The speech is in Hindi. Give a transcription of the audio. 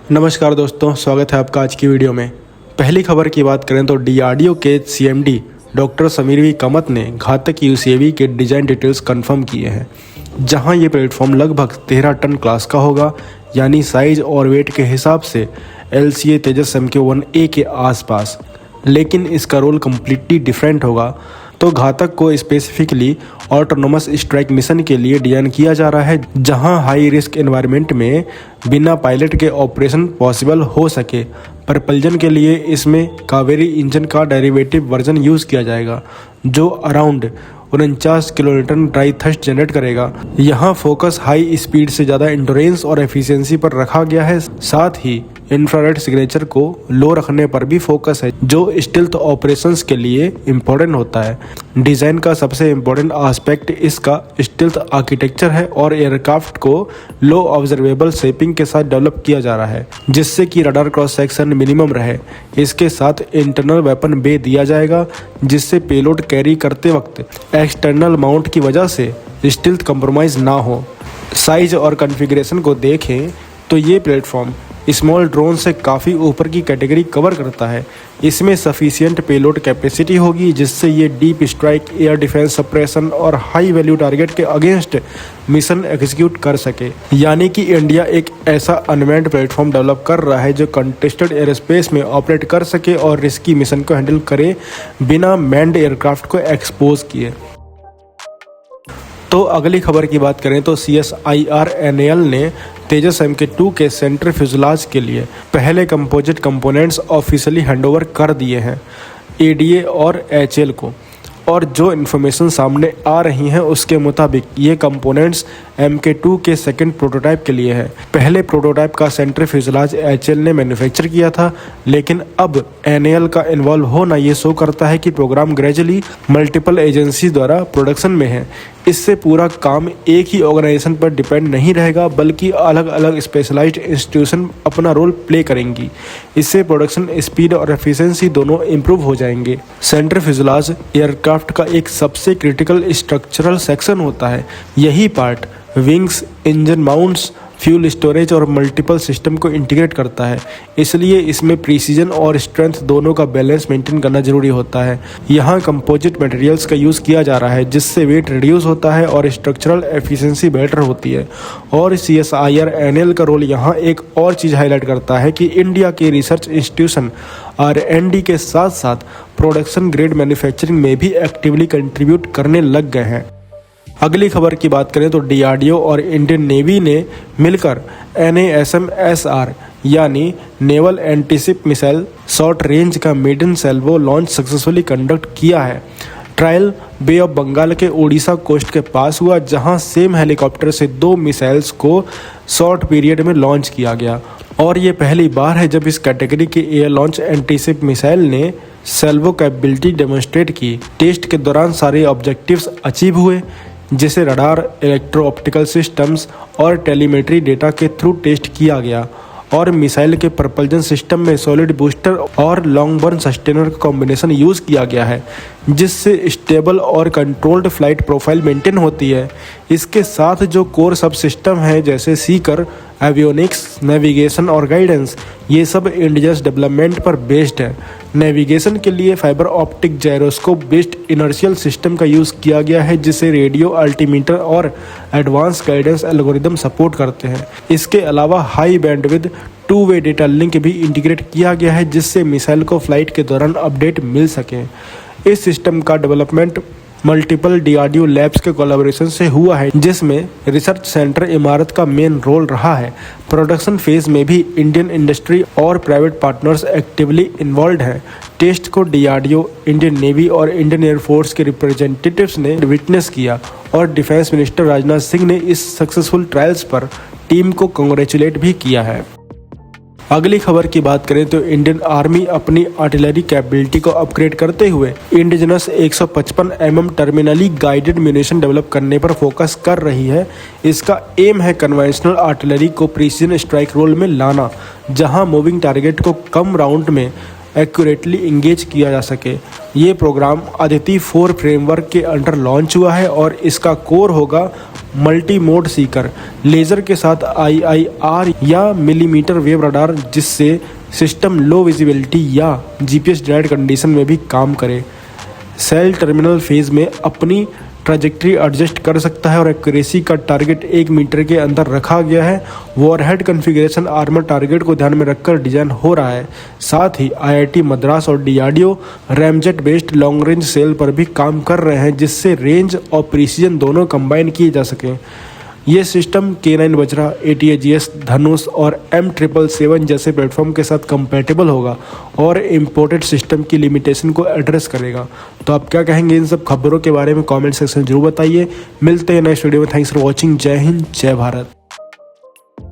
नमस्कार दोस्तों, स्वागत है आपका आज की वीडियो में। पहली खबर की बात करें तो डीआरडीओ के CMD doctor Samir V Kamat ने घातक यूसीएवी के डिज़ाइन डिटेल्स कंफर्म किए हैं, जहां ये प्लेटफॉर्म लगभग 13 टन क्लास का होगा, यानी साइज और वेट के हिसाब से LCA तेजस MK1A के आसपास। लेकिन इसका रोल कम्प्लीटली डिफरेंट होगा। तो घातक को स्पेसिफिकली ऑटोनोमस स्ट्राइक मिशन के लिए डिजाइन किया जा रहा है, जहां हाई रिस्क एनवायरनमेंट में बिना पायलट के ऑपरेशन पॉसिबल हो सके। प्रपल्जन के लिए इसमें कावेरी इंजन का डेरिवेटिव वर्जन यूज़ किया जाएगा, जो around 49 kilonewton dry thrust generate करेगा। यहाँ फोकस हाई स्पीड से ज़्यादा इंड्योरेंस और एफिशिएंसी पर रखा गया है। साथ ही इंफ्रारेड सिग्नेचर को लो रखने पर भी फोकस है, जो स्टील्थ ऑपरेशंस के लिए इम्पोर्टेंट होता है। डिज़ाइन का सबसे इम्पोर्टेंट एस्पेक्ट इसका स्टील्थ आर्किटेक्चर है और एयरक्राफ्ट को लो ऑब्जर्वेबल शेपिंग के साथ डेवलप किया जा रहा है, जिससे कि रडार क्रॉस सेक्शन मिनिमम रहे। इसके साथ इंटरनल वेपन बे दिया जाएगा, जिससे पेलोड कैरी करते वक्त एक्सटर्नल माउंट की वजह से स्टील्थ कंप्रोमाइज़ ना हो। साइज और कॉन्फ़िगरेशन को देखें तो ये प्लेटफॉर्म स्मॉल ड्रोन से काफ़ी ऊपर की कैटेगरी कवर करता है। इसमें सफिशिएंट पेलोड कैपेसिटी होगी, जिससे ये deep strike, air defence, suppression और हाई वैल्यू टारगेट के अगेंस्ट मिशन एग्जीक्यूट कर सके। यानी कि इंडिया एक ऐसा अनमैन्ड प्लेटफॉर्म डेवलप कर रहा है जो कंटेस्टेड एयर स्पेस में ऑपरेट कर सके और रिस्की मिशन को हैंडल करे बिना मैन्ड एयरक्राफ्ट को एक्सपोज किए। तो अगली खबर की बात करें तो CSIR NAL ने तेजस MK2 के सेंटर फ्यूजलाज के लिए पहले कंपोजिट कंपोनेंट्स ऑफिशियली हैंडओवर कर दिए हैं ADA और HAL को। और जो इन्फॉर्मेशन सामने आ रही हैं उसके मुताबिक ये कंपोनेंट्स MK2 के सेकंड प्रोटोटाइप के लिए है। पहले प्रोटोटाइप का सेंटर फ्यूजलाज HAL ने मैन्युफैक्चर किया था, लेकिन अब NAL का इन्वॉल्व होना ये शो करता है कि प्रोग्राम ग्रेजुअली मल्टीपल एजेंसी द्वारा प्रोडक्शन में है। इससे पूरा काम एक ही ऑर्गेनाइजेशन पर डिपेंड नहीं रहेगा, बल्कि अलग अलग स्पेशलाइज्ड इंस्टीट्यूशन अपना रोल प्ले करेंगी। इससे प्रोडक्शन स्पीड और एफिशिएंसी दोनों इम्प्रूव हो जाएंगे। सेंटर फ्यूजलाज एयरक्राफ्ट का एक सबसे क्रिटिकल स्ट्रक्चरल सेक्शन होता है। यही part wings, engine mounts, fuel storage और मल्टीपल सिस्टम को इंटीग्रेट करता है। इसलिए इसमें प्रिसीजन और स्ट्रेंथ दोनों का बैलेंस मेंटेन करना जरूरी होता है। यहाँ कंपोजिट मटेरियल्स का यूज़ किया जा रहा है, जिससे वेट रिड्यूस होता है और स्ट्रक्चरल एफिशिएंसी बेटर होती है। और CSIR NAL का रोल यहाँ एक और चीज़ हाईलाइट करता है कि इंडिया के रिसर्च इंस्टीट्यूशन R&D के साथ साथ प्रोडक्शन ग्रेड मैन्युफैक्चरिंग में भी एक्टिवली कंट्रीब्यूट करने लग गए हैं। अगली खबर की बात करें तो DRDO और इंडियन नेवी ने मिलकर NASM-SR यानी naval antiship missile short range का maiden salvo launch successfully conduct किया है। ट्रायल बे ऑफ बंगाल के ओडिशा कोस्ट के पास हुआ, जहां सेम हेलीकॉप्टर से 2 मिसाइल्स को शॉर्ट पीरियड में लॉन्च किया गया। और ये पहली बार है जब इस कैटेगरी के एयर लॉन्च एंटीशिप मिसाइल ने सैल्वो कैपेबिलिटी डेमोन्स्ट्रेट की। टेस्ट के दौरान सारे ऑब्जेक्टिव्स अचीव हुए, जिसे रडार, इलेक्ट्रो ऑप्टिकल सिस्टम्स और टेलीमेट्री डेटा के थ्रू टेस्ट किया गया। और मिसाइल के प्रपल्जन सिस्टम में सॉलिड बूस्टर और लॉन्ग बर्न सस्टेनर का कॉम्बिनेशन यूज़ किया गया है, जिससे स्टेबल और कंट्रोल्ड फ्लाइट प्रोफाइल मेंटेन होती है। इसके साथ जो कोर सब सिस्टम है, जैसे सीकर, एवियोनिक्स, नेविगेशन और गाइडेंस, ये सब इंडियस डेवलपमेंट पर बेस्ड है। नेविगेशन के लिए fibre optic gyroscope based inertial system का यूज़ किया गया है, जिसे रेडियो अल्टीमीटर और एडवांस गाइडेंस एल्गोरिदम सपोर्ट करते हैं। इसके अलावा high bandwidth two way data link भी इंटीग्रेट किया गया है, जिससे मिसाइल को फ्लाइट के दौरान अपडेट मिल सके। इस सिस्टम का डेवलपमेंट मल्टीपल DRDO लैब्स के कोलैबोरेशन से हुआ है, जिसमें रिसर्च सेंटर इमारत का मेन रोल रहा है। प्रोडक्शन फेज में भी इंडियन इंडस्ट्री और प्राइवेट पार्टनर्स एक्टिवली इन्वॉल्व हैं। टेस्ट को DRDO, इंडियन नेवी और इंडियन एयरफोर्स के रिप्रेजेंटेटिव्स ने विटनेस किया और डिफेंस मिनिस्टर राजनाथ सिंह ने इस सक्सेसफुल ट्रायल्स पर टीम को कांग्रेचुलेट भी किया है। अगली खबर की बात करें तो इंडियन आर्मी अपनी आर्टिलरी कैपेबिलिटी को अपग्रेड करते हुए indigenous 155 mm terminally guided munition develop करने पर फोकस कर रही है। इसका एम है कन्वेंशनल आर्टिलरी को प्रिसीजन स्ट्राइक रोल में लाना, जहां मूविंग टारगेट को कम राउंड में एक्यूरेटली इंगेज किया जा सके। ये प्रोग्राम अदिति 4 फ्रेमवर्क के अंडर लॉन्च हुआ है और इसका कोर होगा मल्टी मोड सीकर, लेज़र के साथ IIR या मिलीमीटर वेव रडार, जिससे सिस्टम लो विजिबिलिटी या GPS डिनाइड कंडीशन में भी काम करे। सेल टर्मिनल फेज में अपनी ट्रैजेक्टरी एडजस्ट कर सकता है और एक्यूरेसी का टारगेट 1 मीटर के अंदर रखा गया है। वॉरहेड कॉन्फ़िगरेशन आर्मर टारगेट को ध्यान में रखकर डिजाइन हो रहा है। साथ ही IIT मद्रास और DRDO ramjet based long range shell पर भी काम कर रहे हैं, जिससे रेंज और प्रिसीजन दोनों कंबाइन किए जा सकें। ये सिस्टम K9 वज्रा, ATAGS, धनुष और M777 जैसे प्लेटफॉर्म के साथ कंपैटिबल होगा और इम्पोर्टेड सिस्टम की लिमिटेशन को एड्रेस करेगा। तो आप क्या कहेंगे इन सब खबरों के बारे में कमेंट सेक्शन में जरूर बताइए। मिलते हैं नेक्स्ट वीडियो में। Thanks for watching. जय हिंद, जय भारत।